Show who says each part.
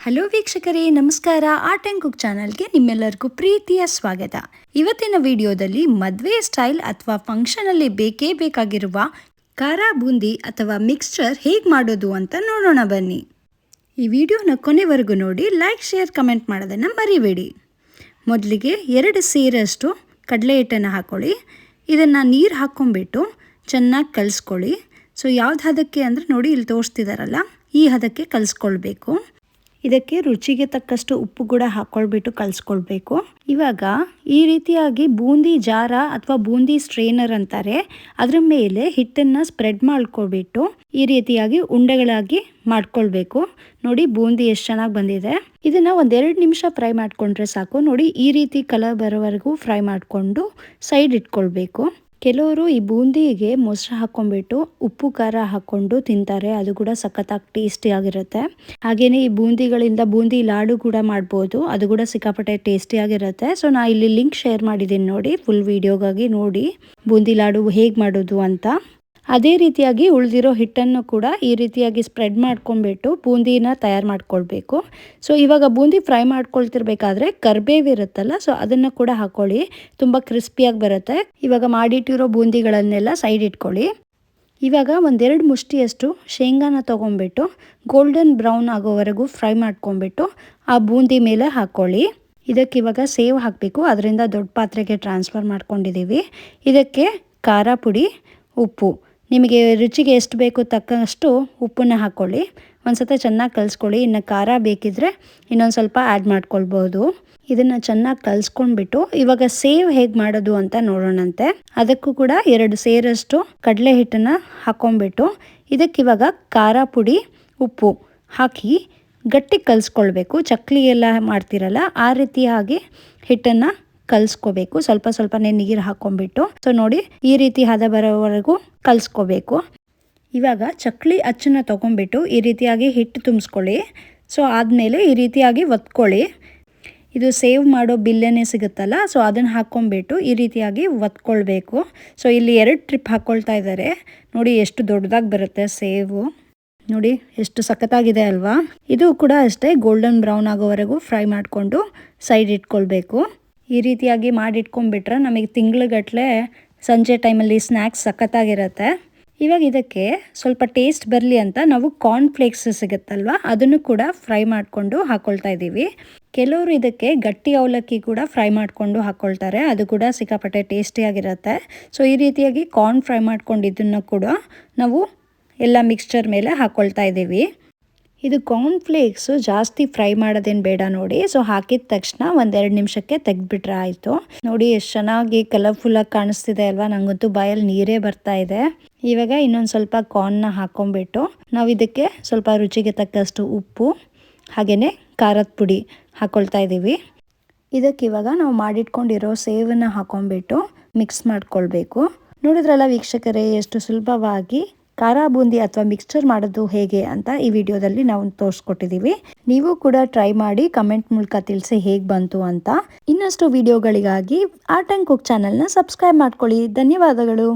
Speaker 1: Hello ವೀಕ್ಷಕರೇ, ನಮಸ್ಕಾರ. Art and cook ಚಾನಲ್ಗೆ ನಿಮ್ಮೆಲ್ಲರಿಗೂ ಪ್ರೀತಿಯ ಸ್ವಾಗತ. ಇವತ್ತಿನ ವಿಡಿಯೋದಲ್ಲಿ ಮದುವೆ ಸ್ಟೈಲ್ ಅಥವಾ ಫಂಕ್ಷನಲ್ಲಿ ಬೇಕೇ ಬೇಕಾಗಿರುವ ಖಾರ ಬೂಂದಿ ಅಥವಾ ಮಿಕ್ಸ್ಚರ್ ಹೇಗೆ ಮಾಡೋದು ಅಂತ ನೋಡೋಣ ಬನ್ನಿ. ಈ ವಿಡಿಯೋನ ಕೊನೆವರೆಗೂ ನೋಡಿ, ಲೈಕ್, ಶೇರ್, ಕಮೆಂಟ್ ಮಾಡೋದನ್ನು ಮರಿಬೇಡಿ. ಮೊದಲಿಗೆ 2 ಸೇರಷ್ಟು ಕಡಲೆ ಹಿಟ್ಟನ್ನು ಹಾಕ್ಕೊಳ್ಳಿ. ಇದನ್ನು ನೀರು ಹಾಕ್ಕೊಂಬಿಟ್ಟು ಚೆನ್ನಾಗಿ ಕಲಿಸ್ಕೊಳ್ಳಿ. ಸೊ ಯಾವ್ದು ಹದಕ್ಕೆ ಅಂದರೆ ನೋಡಿ, ಇಲ್ಲಿ ತೋರಿಸ್ತಿದಾರಲ್ಲ, ಈ ಹದಕ್ಕೆ ಕಲಿಸ್ಕೊಳ್ಬೇಕು. ಇದಕ್ಕೆ ರುಚಿಗೆ ತಕ್ಕಷ್ಟು ಉಪ್ಪು ಕೂಡ ಹಾಕ್ಕೊಳ್ಬಿಟ್ಟು ಕಲಿಸ್ಕೊಳ್ಬೇಕು. ಇವಾಗ ಈ ರೀತಿಯಾಗಿ ಬೂಂದಿ ಜಾರ ಅಥವಾ ಬೂಂದಿ ಸ್ಟ್ರೇನರ್ ಅಂತಾರೆ, ಅದರ ಮೇಲೆ ಹಿಟ್ಟನ್ನು ಸ್ಪ್ರೆಡ್ ಮಾಡ್ಕೊಳ್ಬಿಟ್ಟು ಈ ರೀತಿಯಾಗಿ ಉಂಡೆಗಳಾಗಿ ಮಾಡ್ಕೊಳ್ಬೇಕು. ನೋಡಿ, ಬೂಂದಿ ಎಷ್ಟು ಚೆನ್ನಾಗಿ ಬಂದಿದೆ. ಇದನ್ನು 1-2 ನಿಮಿಷ ಫ್ರೈ ಮಾಡಿಕೊಂಡ್ರೆ ಸಾಕು. ನೋಡಿ, ಈ ರೀತಿ ಕಲರ್ ಬರೋವರೆಗೂ ಫ್ರೈ ಮಾಡಿಕೊಂಡು ಸೈಡ್ ಇಟ್ಕೊಳ್ಬೇಕು. ಕೆಲವರು ಈ ಬೂಂದಿಗೆ ಮೊಸರು ಹಾಕ್ಕೊಂಡ್ಬಿಟ್ಟು ಉಪ್ಪು ಖಾರ ಹಾಕ್ಕೊಂಡು ತಿಂತಾರೆ, ಅದು ಕೂಡ ಸಖತ್ತಾಗಿ ಟೇಸ್ಟಿಯಾಗಿರುತ್ತೆ. ಹಾಗೆಯೇ ಈ ಬೂಂದಿಗಳಿಂದ ಬೂಂದಿ ಲಾಡು ಕೂಡ ಮಾಡ್ಬೋದು, ಅದು ಕೂಡ ಸಿಕ್ಕಾಪಟ್ಟೆ ಟೇಸ್ಟಿಯಾಗಿರುತ್ತೆ. ಸೊ ನಾ ಇಲ್ಲಿ ಲಿಂಕ್ ಶೇರ್ ಮಾಡಿದ್ದೀನಿ ನೋಡಿ, ಫುಲ್ ವಿಡಿಯೋಗಾಗಿ ನೋಡಿ ಬೂಂದಿ ಲಾಡು ಹೇಗೆ ಮಾಡೋದು ಅಂತ. ಅದೇ ರೀತಿಯಾಗಿ ಉಳಿದಿರೋ ಹಿಟ್ಟನ್ನು ಕೂಡ ಈ ರೀತಿಯಾಗಿ ಸ್ಪ್ರೆಡ್ ಮಾಡ್ಕೊಂಡ್ಬಿಟ್ಟು ಬೂಂದಿನ ತಯಾರು ಮಾಡ್ಕೊಳ್ಬೇಕು. ಸೊ ಇವಾಗ ಬೂಂದಿ ಫ್ರೈ ಮಾಡ್ಕೊಳ್ತಿರ್ಬೇಕಾದ್ರೆ ಕರಿಬೇವು ಇರುತ್ತಲ್ಲ, ಸೊ ಅದನ್ನು ಕೂಡ ಹಾಕ್ಕೊಳ್ಳಿ, ತುಂಬ ಕ್ರಿಸ್ಪಿಯಾಗಿ ಬರುತ್ತೆ. ಇವಾಗ ಮಾಡಿಟ್ಟಿರೋ ಬೂಂದಿಗಳನ್ನೆಲ್ಲ ಸೈಡ್ ಇಟ್ಕೊಳ್ಳಿ. ಇವಾಗ 1-2 ಮುಷ್ಟಿಯಷ್ಟು ಶೇಂಗಾನ ತೊಗೊಂಡ್ಬಿಟ್ಟು ಗೋಲ್ಡನ್ ಬ್ರೌನ್ ಆಗೋವರೆಗೂ ಫ್ರೈ ಮಾಡ್ಕೊಂಡ್ಬಿಟ್ಟು ಆ ಬೂಂದಿ ಮೇಲೆ ಹಾಕ್ಕೊಳ್ಳಿ. ಇದಕ್ಕೆ ಇವಾಗ ಸೇವ್ ಹಾಕಬೇಕು, ಅದರಿಂದ ದೊಡ್ಡ ಪಾತ್ರೆಗೆ ಟ್ರಾನ್ಸ್ಫರ್ ಮಾಡ್ಕೊಂಡಿದ್ದೀವಿ. ಇದಕ್ಕೆ ಖಾರ ಪುಡಿ, ಉಪ್ಪು, ನಿಮಗೆ ರುಚಿಗೆ ಎಷ್ಟು ಬೇಕು ತಕ್ಕಷ್ಟು ಉಪ್ಪನ್ನು ಹಾಕ್ಕೊಳ್ಳಿ. ಒಂದು ಸತ ಚೆನ್ನಾಗಿ ಕಲಿಸ್ಕೊಳ್ಳಿ. ಇನ್ನು ಖಾರ ಬೇಕಿದ್ರೆ ಇನ್ನೊಂದು ಸ್ವಲ್ಪ ಆ್ಯಡ್ ಮಾಡ್ಕೊಳ್ಬೋದು. ಇದನ್ನು ಚೆನ್ನಾಗಿ ಕಲಿಸ್ಕೊಂಡ್ಬಿಟ್ಟು ಇವಾಗ ಸೇವ್ ಹೇಗೆ ಮಾಡೋದು ಅಂತ ನೋಡೋಣಂತೆ. ಅದಕ್ಕೂ ಕೂಡ 2 ಸೇರಷ್ಟು ಕಡಲೆ ಹಿಟ್ಟನ್ನು ಹಾಕ್ಕೊಂಡ್ಬಿಟ್ಟು ಇದಕ್ಕಿವಾಗ ಖಾರ ಪುಡಿ, ಉಪ್ಪು ಹಾಕಿ ಗಟ್ಟಿ ಕಲಿಸ್ಕೊಳ್ಬೇಕು. ಚಕ್ಲಿ ಎಲ್ಲ ಮಾಡ್ತಿರಲ್ಲ ಆ ರೀತಿಯಾಗಿ ಹಿಟ್ಟನ್ನು ಕಲಿಸ್ಕೋಬೇಕು. ಸ್ವಲ್ಪ ಸ್ವಲ್ಪನೇ ನೀರು ಹಾಕ್ಕೊಂಡ್ಬಿಟ್ಟು. ಸೊ ನೋಡಿ, ಈ ರೀತಿ ಹದ ಬರೋವರೆಗೂ ಕಲಿಸ್ಕೋಬೇಕು. ಇವಾಗ ಚಕ್ಲಿ ಅಚ್ಚನ್ನು ತೊಗೊಂಡ್ಬಿಟ್ಟು ಈ ರೀತಿಯಾಗಿ ಹಿಟ್ಟು ತುಂಬಿಸ್ಕೊಳ್ಳಿ. ಸೊ ಆದಮೇಲೆ ಈ ರೀತಿಯಾಗಿ ಒತ್ಕೊಳ್ಳಿ. ಇದು ಸೇವ್ ಮಾಡೋ ಬಿಲ್ಲೆನೇ ಸಿಗುತ್ತಲ್ಲ, ಸೊ ಅದನ್ನು ಹಾಕ್ಕೊಂಡ್ಬಿಟ್ಟು ಈ ರೀತಿಯಾಗಿ ಒತ್ಕೊಳ್ಬೇಕು. ಸೊ ಇಲ್ಲಿ 2 ಟ್ರಿಪ್ ಹಾಕ್ಕೊಳ್ತಾ ಇದ್ದಾರೆ. ನೋಡಿ ಎಷ್ಟು ದೊಡ್ಡದಾಗಿ ಬರುತ್ತೆ ಸೇವು. ನೋಡಿ ಎಷ್ಟು ಸಖತ್ತಾಗಿದೆ ಅಲ್ವಾ. ಇದು ಕೂಡ ಅಷ್ಟೇ, ಗೋಲ್ಡನ್ ಬ್ರೌನ್ ಆಗೋವರೆಗೂ ಫ್ರೈ ಮಾಡಿಕೊಂಡು ಸೈಡ್ ಇಟ್ಕೊಳ್ಬೇಕು. ಈ ರೀತಿಯಾಗಿ ಮಾಡಿಟ್ಕೊಂಡ್ಬಿಟ್ರೆ ನಮಗೆ ತಿಂಗ್ಳುಗಟ್ಟಲೆ ಸಂಜೆ ಟೈಮಲ್ಲಿ ಸ್ನ್ಯಾಕ್ಸ್ ಸಖತ್ತಾಗಿರುತ್ತೆ. ಇವಾಗ ಇದಕ್ಕೆ ಸ್ವಲ್ಪ ಟೇಸ್ಟ್ ಬರಲಿ ಅಂತ ನಾವು ಕಾರ್ನ್ ಫ್ಲೇಕ್ಸ್ ಸಿಗುತ್ತಲ್ವ, ಅದನ್ನು ಕೂಡ ಫ್ರೈ ಮಾಡಿಕೊಂಡು ಹಾಕ್ಕೊಳ್ತಾ ಇದ್ದೀವಿ. ಕೆಲವರು ಇದಕ್ಕೆ ಗಟ್ಟಿ ಅವಲಕ್ಕಿ ಕೂಡ ಫ್ರೈ ಮಾಡಿಕೊಂಡು ಹಾಕ್ಕೊಳ್ತಾರೆ, ಅದು ಕೂಡ ಸಿಕ್ಕಾಪಟ್ಟೆ ಟೇಸ್ಟಿಯಾಗಿರುತ್ತೆ. ಸೊ ಈ ರೀತಿಯಾಗಿ ಕಾರ್ನ್ ಫ್ರೈ ಮಾಡ್ಕೊಂಡಿದ್ದನ್ನು ಕೂಡ ನಾವು ಎಲ್ಲ ಮಿಕ್ಸ್ಚರ್ ಮೇಲೆ ಹಾಕ್ಕೊಳ್ತಾ ಇದ್ದೀವಿ. ಇದು ಕಾರ್ನ್ ಫ್ಲೇಕ್ಸು ಜಾಸ್ತಿ ಫ್ರೈ ಮಾಡೋದೇನು ಬೇಡ ನೋಡಿ. ಸೊ ಹಾಕಿದ ತಕ್ಷಣ 1-2 ನಿಮಿಷಕ್ಕೆ ತೆಗೆದ್ಬಿಟ್ರೆ ಆಯಿತು. ನೋಡಿ ಎಷ್ಟು ಚೆನ್ನಾಗಿ ಕಲರ್ಫುಲ್ಲಾಗಿ ಕಾಣಿಸ್ತಿದೆ ಅಲ್ವಾ, ನನಗಂತೂ ಬಾಯಲ್ಲಿ ನೀರೇ ಬರ್ತಾ ಇದೆ. ಇವಾಗ ಇನ್ನೊಂದು ಸ್ವಲ್ಪ ಕಾರ್ನ್ನ ಹಾಕ್ಕೊಂಬಿಟ್ಟು ನಾವು ಇದಕ್ಕೆ ಸ್ವಲ್ಪ ರುಚಿಗೆ ತಕ್ಕಷ್ಟು ಉಪ್ಪು ಹಾಗೆಯೇ ಖಾರದ ಪುಡಿ ಹಾಕ್ಕೊಳ್ತಾ ಇದ್ದೀವಿ. ಇದಕ್ಕೆ ಇವಾಗ ನಾವು ಮಾಡಿಟ್ಕೊಂಡಿರೋ ಸೇವನ್ನು ಹಾಕ್ಕೊಂಬಿಟ್ಟು ಮಿಕ್ಸ್ ಮಾಡ್ಕೊಳ್ಬೇಕು. ನೋಡಿದ್ರಲ್ಲ ವೀಕ್ಷಕರೇ, ಎಷ್ಟು ಸುಲಭವಾಗಿ ಖಾರ ಬೂಂದಿ ಅಥವಾ ಮಿಕ್ಸ್ಚರ್ ಮಾಡೋದು ಹೇಗೆ ಅಂತ ಈ ವಿಡಿಯೋದಲ್ಲಿ ನಾವು ತೋರಿಸ್ಕೊಟ್ಟಿದ್ದೀವಿ. ನೀವು ಕೂಡ ಟ್ರೈ ಮಾಡಿ ಕಮೆಂಟ್ ಮೂಲಕ ತಿಳಿಸಿ ಹೇಗೆ ಬಂತು ಅಂತ. ಇನ್ನಷ್ಟು ವಿಡಿಯೋಗಳಿಗಾಗಿ ಆರ್ಟ್ ಆ್ಯಂಡ್ ಕುಕ್ ಚಾನಲ್ನ ಸಬ್ಸ್ಕ್ರೈಬ್ ಮಾಡ್ಕೊಳ್ಳಿ. ಧನ್ಯವಾದಗಳು.